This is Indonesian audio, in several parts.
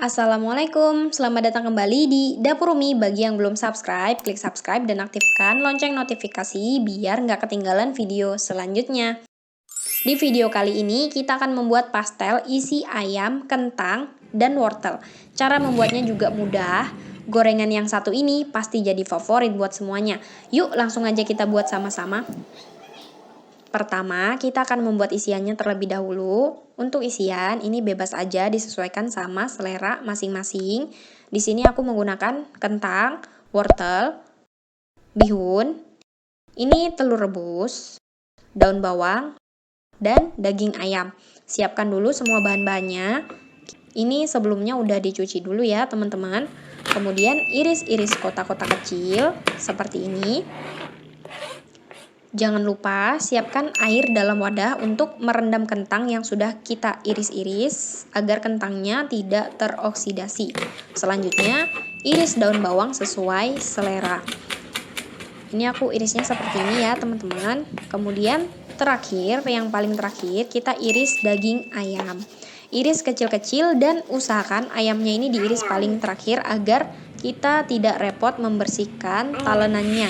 Assalamualaikum, selamat datang kembali di Dapur Umi. Bagi yang belum subscribe, klik subscribe dan aktifkan lonceng notifikasi biar nggak ketinggalan video selanjutnya. Di video kali ini kita akan membuat pastel isi ayam, kentang, dan wortel. Cara membuatnya juga mudah. Gorengan yang satu ini pasti jadi favorit buat semuanya. Yuk langsung aja kita buat sama-sama. Pertama, kita akan membuat isiannya terlebih dahulu. Untuk isian, ini bebas aja disesuaikan sama selera masing-masing. Di sini aku menggunakan kentang, wortel, bihun, ini telur rebus, daun bawang, dan daging ayam. Siapkan dulu semua bahan-bahannya. Ini sebelumnya udah dicuci dulu ya teman-teman. Kemudian iris-iris kotak-kotak kecil seperti ini. Jangan lupa siapkan air dalam wadah untuk merendam kentang yang sudah kita iris-iris agar kentangnya tidak teroksidasi. Selanjutnya, iris daun bawang sesuai selera. Ini aku irisnya seperti ini ya teman-teman. Kemudian terakhir, yang paling terakhir kita iris daging ayam. Iris kecil-kecil dan usahakan ayamnya ini diiris paling terakhir agar kita tidak repot membersihkan talenannya.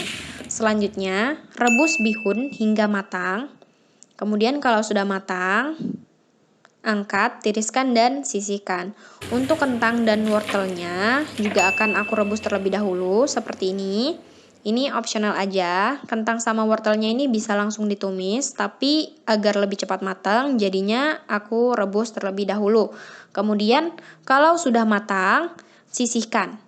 Selanjutnya, rebus bihun hingga matang. Kemudian kalau sudah matang, angkat, tiriskan, dan sisihkan. Untuk kentang dan wortelnya juga akan aku rebus terlebih dahulu seperti ini. Ini opsional aja. Kentang sama wortelnya ini bisa langsung ditumis, tapi agar lebih cepat matang, jadinya aku rebus terlebih dahulu. Kemudian kalau sudah matang, sisihkan.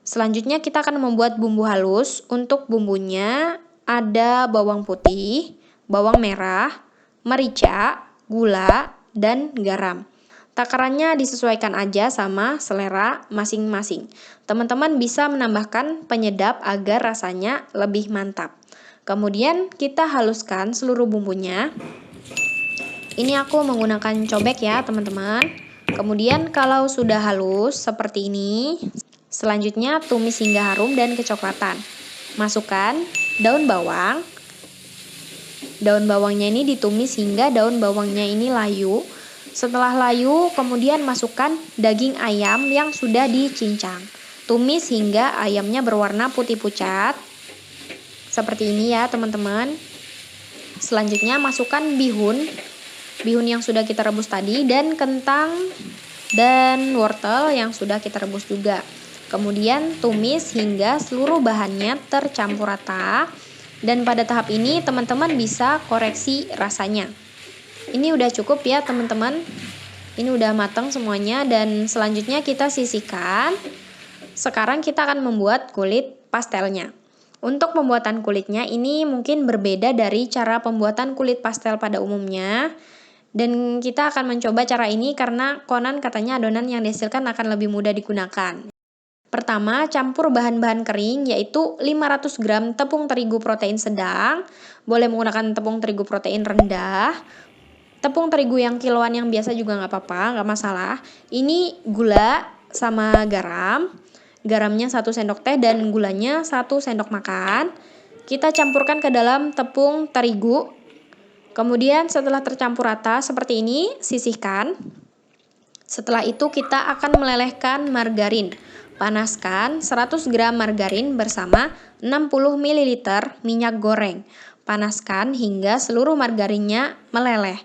Selanjutnya kita akan membuat bumbu halus. Untuk bumbunya ada bawang putih, bawang merah, merica, gula, dan garam. Takarannya disesuaikan aja sama selera masing-masing. Teman-teman bisa menambahkan penyedap agar rasanya lebih mantap. Kemudian kita haluskan seluruh bumbunya. Ini aku menggunakan cobek ya teman-teman. Kemudian kalau sudah halus seperti ini, selanjutnya tumis hingga harum dan kecoklatan. Masukkan daun bawang. Daun bawangnya ini ditumis hingga daun bawangnya ini layu. Setelah layu, kemudian masukkan daging ayam yang sudah dicincang. Tumis hingga ayamnya berwarna putih pucat. Seperti ini ya teman-teman. Selanjutnya masukkan bihun. Bihun yang sudah kita rebus tadi dan kentang dan wortel yang sudah kita rebus juga. Kemudian tumis hingga seluruh bahannya tercampur rata. Dan pada tahap ini teman-teman bisa koreksi rasanya. Ini udah cukup ya teman-teman. Ini udah matang semuanya dan selanjutnya kita sisihkan. Sekarang kita akan membuat kulit pastelnya. Untuk pembuatan kulitnya ini mungkin berbeda dari cara pembuatan kulit pastel pada umumnya. Dan kita akan mencoba cara ini karena konon katanya adonan yang dihasilkan akan lebih mudah digunakan. Pertama, campur bahan-bahan kering yaitu 500 gram tepung terigu protein sedang. Boleh menggunakan tepung terigu protein rendah. Tepung terigu yang kiloan yang biasa juga nggak apa-apa, nggak masalah. Ini gula sama garam. Garamnya 1 sendok teh dan gulanya 1 sendok makan. Kita campurkan ke dalam tepung terigu. Kemudian setelah tercampur rata seperti ini, sisihkan. Setelah itu kita akan melelehkan margarin. Panaskan 100 gram margarin bersama 60 ml minyak goreng. Panaskan hingga seluruh margarinnya meleleh.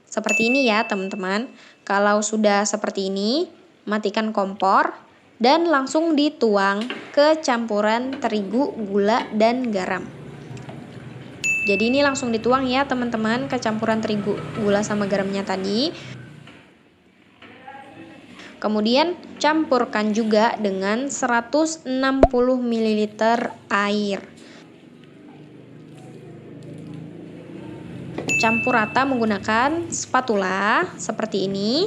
Seperti ini ya teman-teman. Kalau sudah seperti ini, matikan kompor dan langsung dituang ke campuran terigu, gula, dan garam. Jadi ini langsung dituang ya teman-teman ke campuran terigu, gula, sama garamnya tadi. Kemudian campurkan juga dengan 160 ml air. Campur rata menggunakan spatula seperti ini.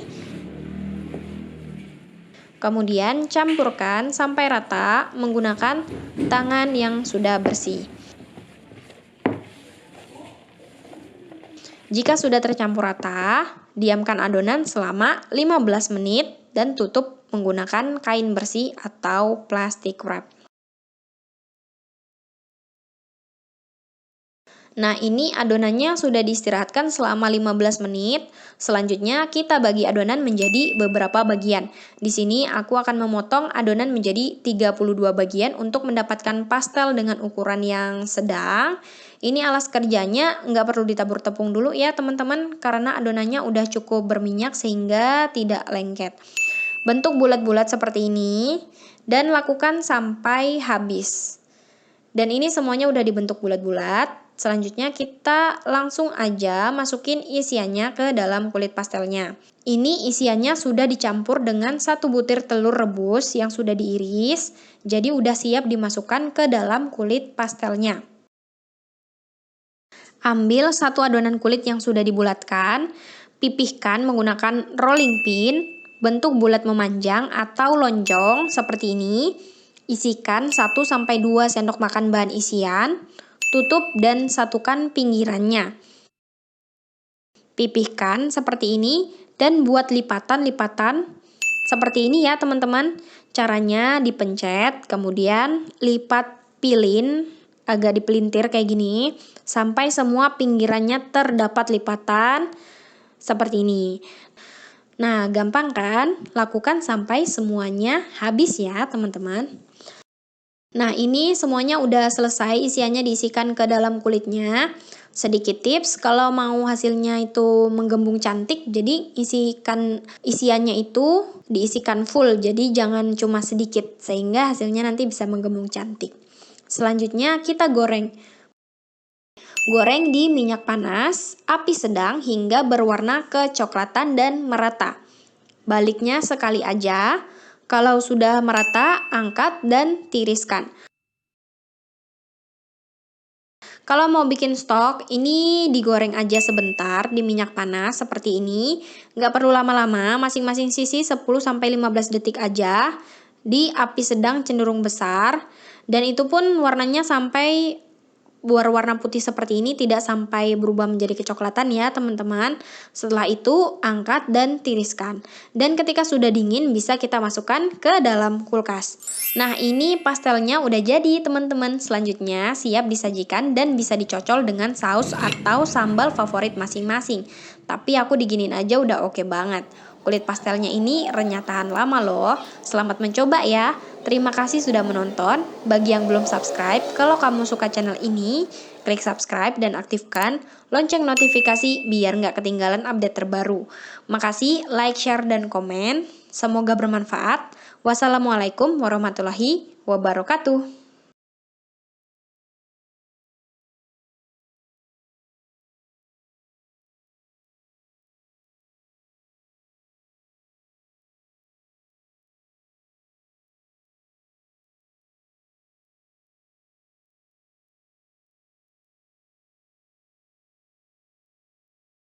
Kemudian campurkan sampai rata menggunakan tangan yang sudah bersih. Jika sudah tercampur rata, diamkan adonan selama 15 menit dan tutup menggunakan kain bersih atau plastik wrap. Nah, ini adonannya sudah diistirahatkan selama 15 menit. Selanjutnya kita bagi adonan menjadi beberapa bagian. Di sini aku akan memotong adonan menjadi 32 bagian untuk mendapatkan pastel dengan ukuran yang sedang. Ini alas kerjanya nggak perlu ditabur tepung dulu ya teman-teman, karena adonannya udah cukup berminyak sehingga tidak lengket. Bentuk bulat-bulat seperti ini dan lakukan sampai habis. Dan ini semuanya udah dibentuk bulat-bulat. Selanjutnya kita langsung aja masukin isiannya ke dalam kulit pastelnya. Ini isiannya sudah dicampur dengan 1 butir telur rebus yang sudah diiris. Jadi udah siap dimasukkan ke dalam kulit pastelnya. Ambil 1 adonan kulit yang sudah dibulatkan, pipihkan menggunakan rolling pin, bentuk bulat memanjang atau lonjong seperti ini. Isikan 1-2 sendok makan bahan isian, tutup dan satukan pinggirannya. Pipihkan seperti ini dan buat lipatan-lipatan seperti ini ya teman-teman. Caranya dipencet, kemudian lipat pilin, agak dipelintir kayak gini, sampai semua pinggirannya terdapat lipatan seperti ini. Nah, gampang kan? Lakukan sampai semuanya habis ya teman-teman. Nah, ini semuanya udah selesai, isiannya diisikan ke dalam kulitnya. Sedikit tips, kalau mau hasilnya itu menggembung cantik, jadi isiannya itu diisikan full, jadi jangan cuma sedikit, sehingga hasilnya nanti bisa menggembung cantik. Selanjutnya kita goreng. Goreng di minyak panas, api sedang hingga berwarna kecoklatan dan merata. Baliknya sekali aja. Kalau sudah merata, angkat dan tiriskan. Kalau mau bikin stok, ini digoreng aja sebentar di minyak panas seperti ini. Nggak perlu lama-lama, masing-masing sisi 10-15 detik aja. Di api sedang cenderung besar. Dan itu pun warnanya sampai berwarna putih seperti ini, tidak sampai berubah menjadi kecoklatan ya teman-teman. Setelah itu angkat dan tiriskan. Dan ketika sudah dingin bisa kita masukkan ke dalam kulkas. Nah, ini pastelnya udah jadi teman-teman. Selanjutnya siap disajikan dan bisa dicocol dengan saus atau sambal favorit masing-masing. Tapi aku diginin aja udah oke banget. Kulit pastelnya ini renyah tahan lama loh. Selamat mencoba ya. Terima kasih sudah menonton. Bagi yang belum subscribe, kalau kamu suka channel ini, klik subscribe dan aktifkan lonceng notifikasi biar nggak ketinggalan update terbaru. Makasih, like, share, dan komen. Semoga bermanfaat. Wassalamualaikum warahmatullahi wabarakatuh.